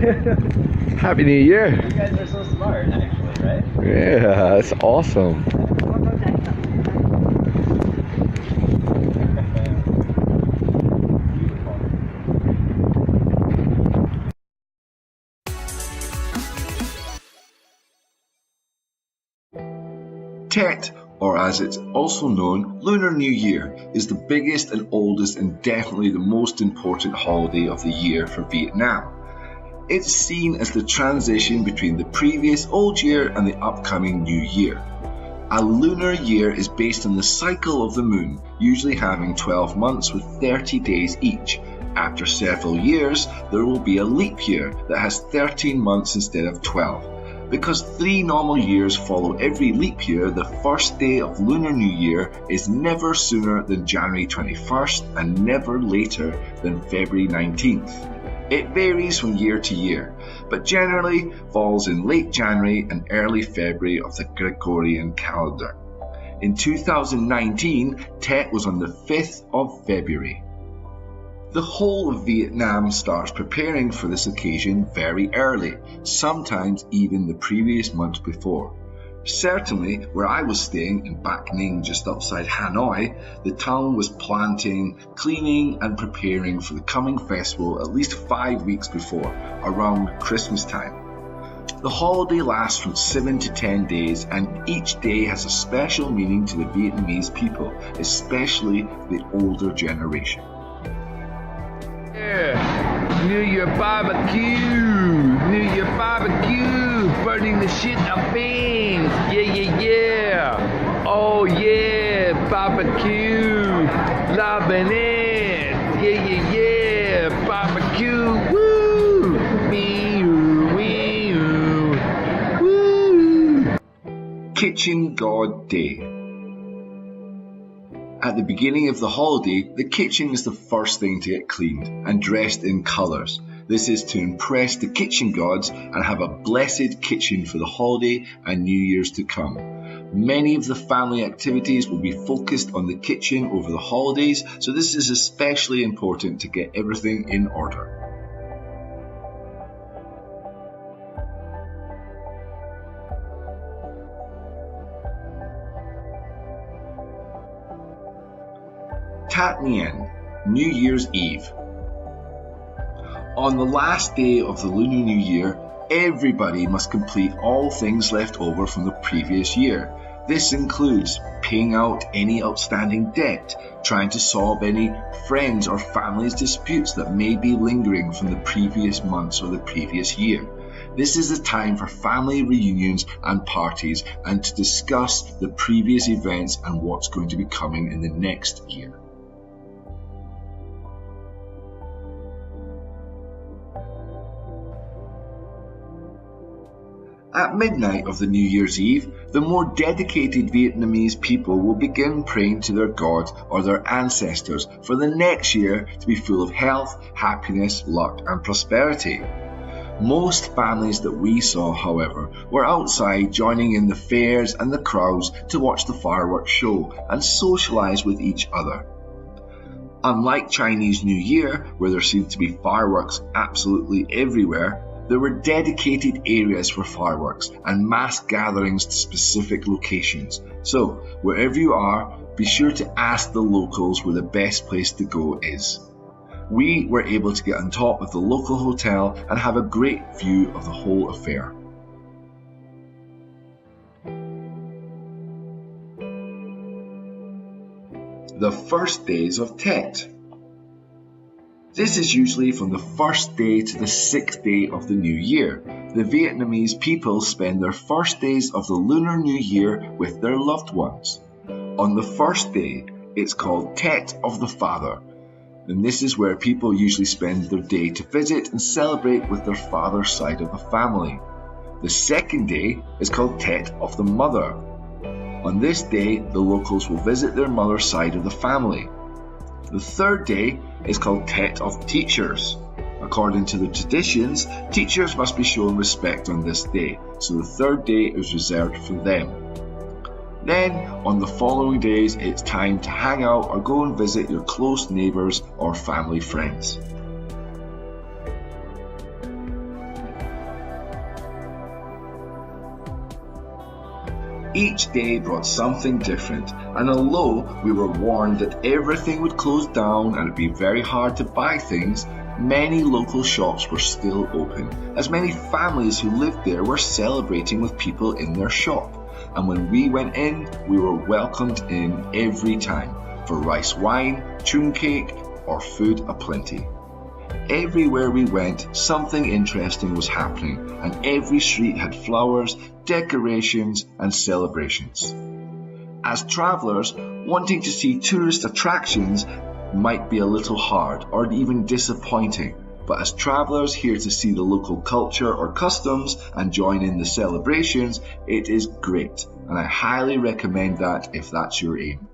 Happy New Year. You guys are so smart, actually, right? Yeah, that's awesome. Tet, or as it's also known, Lunar New Year, is the biggest and oldest and definitely the most important holiday of the year for Vietnam. It's seen as the transition between the previous old year and the upcoming new year. A lunar year is based on the cycle of the moon, usually having 12 months with 30 days each. After several years, there will be a leap year that has 13 months instead of 12. Because 3 normal years follow every leap year, the first day of Lunar New Year is never sooner than January 21st and never later than February 19th. It varies from year to year, but generally falls in late January and early February of the Gregorian calendar. In 2019, Tet was on the 5th of February. The whole of Vietnam starts preparing for this occasion very early, sometimes even the previous month before. Certainly, where I was staying in Bac Ninh just outside Hanoi, the town was planting, cleaning and preparing for the coming festival at least 5 weeks before, around Christmas time. The holiday lasts from 7 to 10 days and each day has a special meaning to the Vietnamese people, especially the older generation. Yeah, New Year barbecue, burning the shit of things. Yeah. Oh yeah, barbecue, loving it. Yeah, barbecue, woo, woo. Kitchen God Day. At the beginning of the holiday, the kitchen is the first thing to get cleaned and dressed in colours. This is to impress the kitchen gods and have a blessed kitchen for the holiday and New Year's to come. Many of the family activities will be focused on the kitchen over the holidays, so this is especially important to get everything in order. Tat Nguyen, New Year's Eve. On the last day of the Lunar New Year, everybody must complete all things left over from the previous year. This includes paying out any outstanding debt, trying to solve any friends or family's disputes that may be lingering from the previous months or the previous year. This is the time for family reunions and parties and to discuss the previous events and what's going to be coming in the next year. At midnight of the New Year's Eve, the more dedicated Vietnamese people will begin praying to their God or their ancestors for the next year to be full of health, happiness, luck and prosperity. Most families that we saw, however, were outside joining in the fairs and the crowds to watch the fireworks show and socialise with each other. Unlike Chinese New Year, where there seemed to be fireworks absolutely everywhere, there were dedicated areas for fireworks and mass gatherings to specific locations. So, wherever you are, be sure to ask the locals where the best place to go is. We were able to get on top of the local hotel and have a great view of the whole affair. The first days of Tet. This is usually from the first day to the 6th day of the new year. The Vietnamese people spend their first days of the Lunar New Year with their loved ones. On the first day, it's called Tet of the Father, and this is where people usually spend their day to visit and celebrate with their father's side of the family. The second day is called Tet of the Mother. On this day, the locals will visit their mother's side of the family. The third day is called Tet of Teachers. According to the traditions, teachers must be shown respect on this day, so the third day is reserved for them. Then, on the following days, it's time to hang out or go and visit your close neighbours or family friends. Each day brought something different, and although we were warned that everything would close down and it'd be very hard to buy things, many local shops were still open, as many families who lived there were celebrating with people in their shop. And when we went in, we were welcomed in every time, for rice wine, tune cake, or food aplenty. Everywhere we went, something interesting was happening, and every street had flowers, decorations, and celebrations. As travellers, wanting to see tourist attractions might be a little hard or even disappointing, but as travellers here to see the local culture or customs and join in the celebrations, it is great, and I highly recommend that if that's your aim.